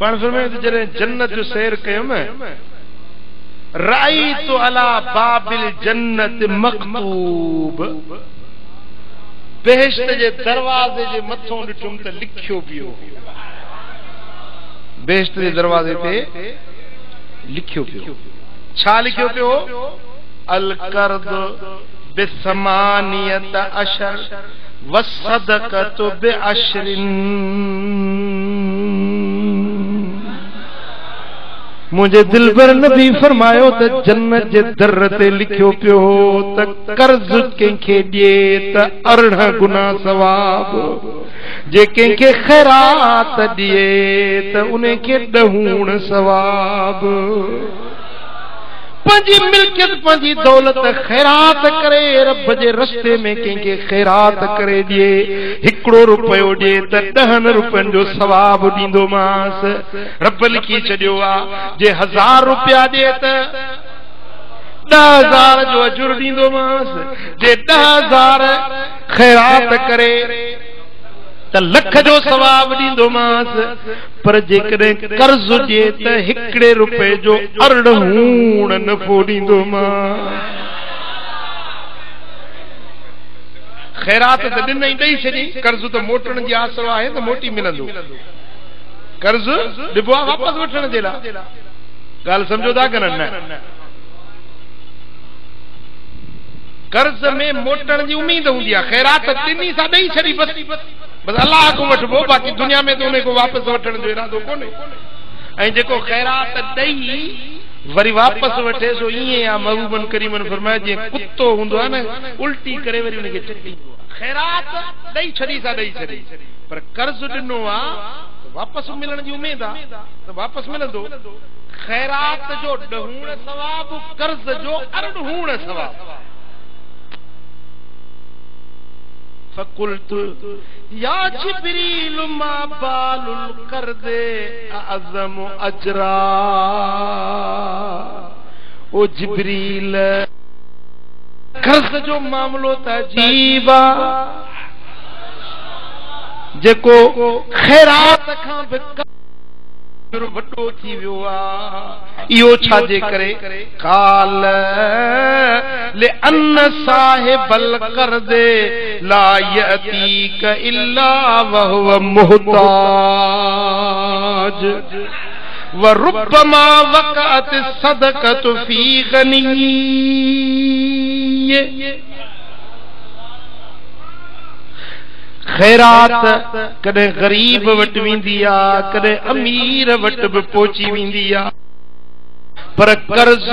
पाण फरमाए तो जरे जन्नत जो सैर कयम राइतु अला बाबिल जन्नत मकतूब बेहश्त जे दरवाजे जे मथों ॾिठुम त लिखियो पियो बेहश्त जे दरवाजे ते लिखियो पियो छा लिखियो पियो अल कर्द बिसमानियत अशर वसदकतु बिअशरिन मुझे दिलबर नबी फरमायो त जन्नत जे दर ते लिखियो पियो त कर्ज कंहिंखे ॾिए त 18 गुना सवाब जे कंहिंखे खैरात ॾिए त उन खे 10 सवाब पंजी मिल्कियत पंजी दौलत खैरात करे रब जे रस्ते में कंहिंखे खैरात करे ॾिए 1 रुपयो ॾिए त 10 रुपयनि जो सवाब ॾींदो मांस रब लिखी छॾियो आहे जे 1000 रुपया ॾिए त 10,000 जो अजुर ॾींदो मांस जे 10,000 खैरात करे त लख जो सवाब ॾींदो मांस पर जेकॾहिं कर्ज ॾिए त 1 रुपए जो 18 नफ़ो ॾींदो मांस खैरात त ॾिनई ॾेई छॾी कर्ज त मोटण जी आसरो आहे त मोटी मिलंदो कर्ज ॾिबो आहे वापसि वठण जे लाइ ॻाल्हि सम्झो था कि न कर्ज में मोटण जी उम्मीद हूंदी आहे खैरात ॾिनी सां ॾेई छॾी बस अल्लाह को वठबो बाक़ी दुनिया में तो उन्हें को वापस वठण जो इरादो कोने ऐं जेको खैरात ॾेई वरी वापस वठे सो इए या महबूबन करीमन फरमाया जे कुत्तो हुंदो है न उल्टी करे वरी उनके चटी खैरात ॾेई छड़ी सा ॾेई छड़ी पर कर्ज ॾिनो आ तो वापस मिलण जी उम्मीद आ तो वापस मिलंदो खैरात जो 10 सवाब कर्ज जो 18 सवाब फकुल्तु या जिब्रील मा बालुल कर्दे अज़म अजरा ओ जिब्रील कर्ज जो मामलो त अजीब जेको खैरात खां बि वॾो थी वियो आहे इहो छाजे करे काल ले अन साहिबल कर्दे ला यतीक इल्ला वहुव मुहताज व रुब्बमा वक़अत सदक़तु फी गनी खैरात कदे गरीब वट विंदी आ कदे अमीर वट भी पहुंची विंदी आ पर कर्ज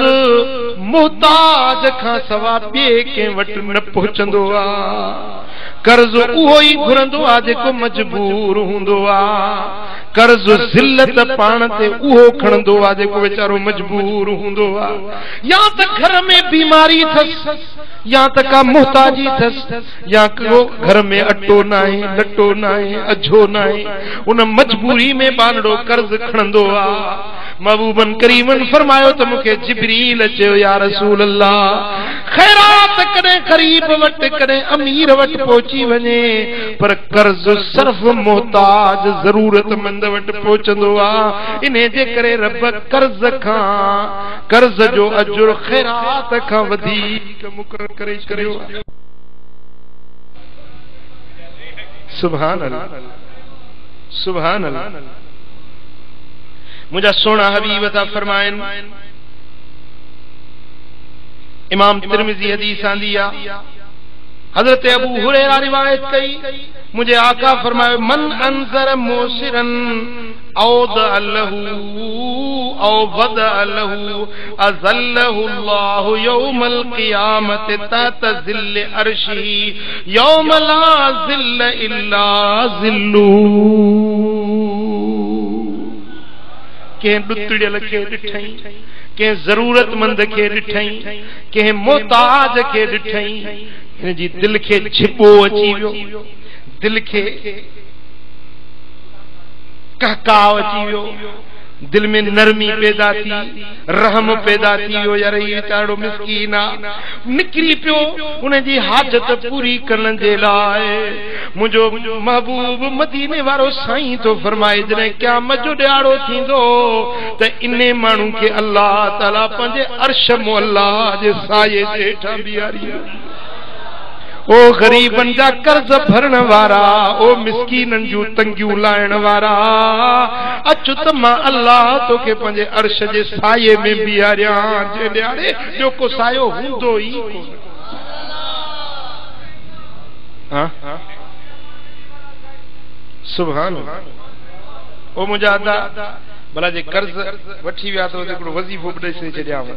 मुहताज खां सवा ॿिए के वट न पहुचंदो आ कर्ज उहो ही घुरंदो आ जेको मजबूर हुंदो आ कर्ज ज़िल्लत पाण ते उहो खणंदो आ जेको बेचारो मजबूर हुंदो आ या त घर में बीमारी थस या त का मुहताजी थस या को घर में अटो नाहे लटो नाहे अझो नाहे उन मजबूरी में बानड़ो कर्ज खणंदो आ महबूबन करीमन फरमायो त मुखे जिब्रील चयो या रसूल अल्लाह खैरात कदे गरीब वट कदे अमीर वट पहुंची वने पर कर्ज सिर्फ मोहताज जरूरतमंद वट पहुचंदो आ इने जे करे रब कर्ज जो अजुर खैरात खां वधीक मुकर्रर करे छॾियो सुभान अल्लाह सुभान अल्लाह मुझा सोना हबीब था फरमायन इमाम तिरमिज़ी हदीस आंदी आ हजरत अबू हुरैरा रिवायत कई मुझे आका फरमाए मन अंजर मोसिरन औद अल्लहू औ वद अल्लहू अज़ल्लहु अल्लाहु यौमल क़ियामत तहत ज़िल्ल अर्शी यौम ला ज़िल्ल इल्ला ज़िल्लू के डुतड़ियल के ॾिठई के जरूरतमंद के ॾिठई के मोहताज के ॾिठई इन जी दिल के छिपो अची वियो दिल के कहकाव अची वियो दिल में नरमी पैदा थी, रहम पैदा थी। यार ये ॾाढो मिस्कीन आ, निकिरी पियो उन जी हाजत पूरी करण जे लाइ। मुंहिंजो महबूब मदीने वारो साईं तो फरमाए जॾहिं क़यामत जो ॾियारो थींदो त इन माण्हू खे अल्लाह ताला पंहिंजे अर्श मुअल्ला जे साये जे हेठां बीहारी। ओ गरीबन जा कर्ज भरण वारा, ओ मिस्कीनन जूं तंगियूं लाइण वारा, अचु त मां अल्लाह तोखे पंहिंजे अर्श जे साये में बीहारियां जे ॾियारे जो को सायो हूंदो ई कोन। सुभान अल्लाह। ओ मुंहिंजा अदा भला जे कर्ज वठी विया त हिकिड़ो वज़ीफ़ो बि ॾेई छॾियांव।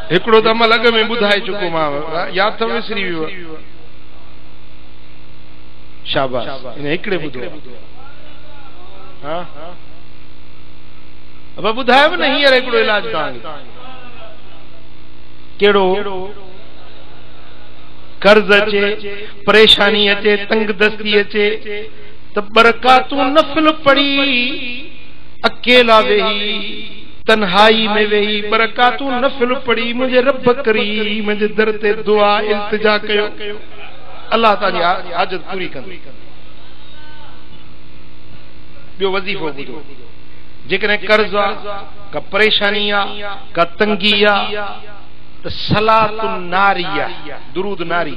हिकिड़ो त अमल अॻ में ॿुधाए चुको मां, यादि अथव विसरी वियो। शाबाश, इन हिकिड़े ॿुधो। अब ॿुधायो न हींअर हिकिड़ो इलाज तव्हांखे। कहिड़ो? कर्ज अचे, परेशानी अचे, तंगदस्ती अचे त बरकातूं नफ़िल पढ़ी, अकेला वेही तन्हाई में वेही बरकातूं नफ़िल पढ़ी मुझे रब करीम मुझे दर ते दुआ इल्तिजा कयो, अल्लाह तव्हांजी हाजत पूरी कंदो। ॿियो वज़ीफ़ो ॿुधो, जेकॾहिं कर्ज़ आहे, का परेशानी आहे, का तंगी आहे त सलातुन नारी आहे, दुरूद नारी।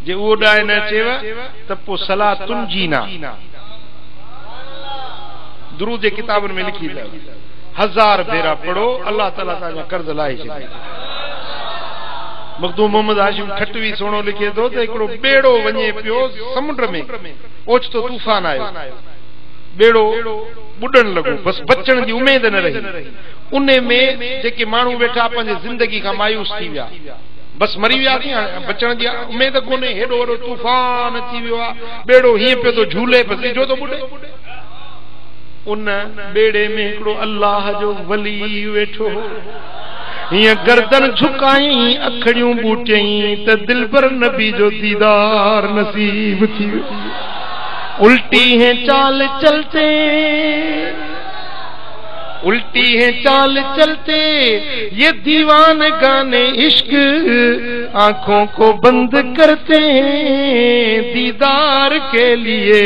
जे उहो ॾाए न अचेव त पोइ सलातुन जीना। दुरूद जे किताबनि में लिखी अथव 1000 भेरा पढ़ो, अल्लाह ताला तव्हांजा कर्ज़ लाहे छॾे। मखदूम मोहम्मद हाशिम खटवी सोणो लिखे थो त हिकिड़ो ॿेड़ो वञे पियो समुंड में, ओचितो तूफ़ान आयो, ॿेड़ो ॿुॾण लॻो, बसि बचण जी उमेद न रही। उन में जेके माण्हू वेठा पंहिंजे ज़िंदगी खां मायूस थी विया, बसि मरी विया थी, बचण जी उमेद कोन्हे। हेॾो वॾो तूफ़ान अची वियो आहे, ॿेड़ो हीअं पियो थो झूले, बसि सिजो थो ॿुॾे। उन ॿेड़े में हिकिड़ो अल्लाह जो वली वेठो हो, हीअं गर्दन झुकाई, अखड़ियूं बूटियई त दिलबर नबी जो दीदार नसीब थी वियो। उल्टी है चाल चलते, उल्टी है चाल चलते ये दीवान गाने इश्क, आंखों को बंद करते हैं दीदार के लिए।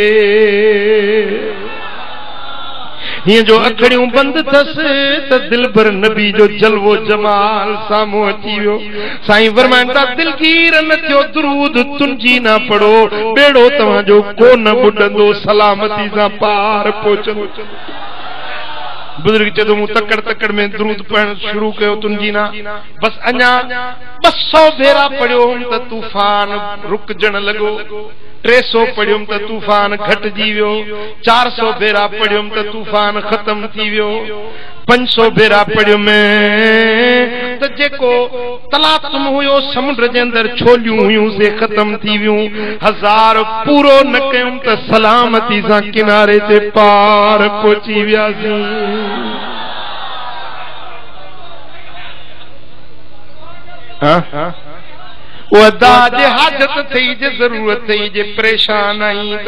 ये जो अखड़ियूं बंद थस त दिलबर नबी जो जलवो जमाल साम्हूं अची वियो। साईं फरमाइनि था दिलगीर न थियो, दुरूद तुंहिंजी ना पढ़ो, ॿेड़ो तव्हांजो कोन ॿुॾंदो, सलामती सां पार पहुचंदो। बुजुर्ग चए थो मूं तकड़ तकड़ में दुरूद पढ़ण शुरू कयो तुंहिंजी ना, बसि अञा 200 भेरा पढ़ियो त तूफ़ान रुकजण लॻो, 300 पढ़ियुमि त तूफ़ान घटिजी वियो, 400 भेरा पढ़ियुमि त तूफ़ान ख़तम थी वियो, 500 भेरा पढ़ियुमि त जेको तलातुम हुयो समुंड जे अंदरि छोलियूं हुयूं से ख़तम थी वियूं। 1000 पूरो न कयुमि त सलामती सां किनारे ते पार पहुची वियासीं। वो अदा जे हाजत थई, जे ज़रूरत थई, जे परेशान आई त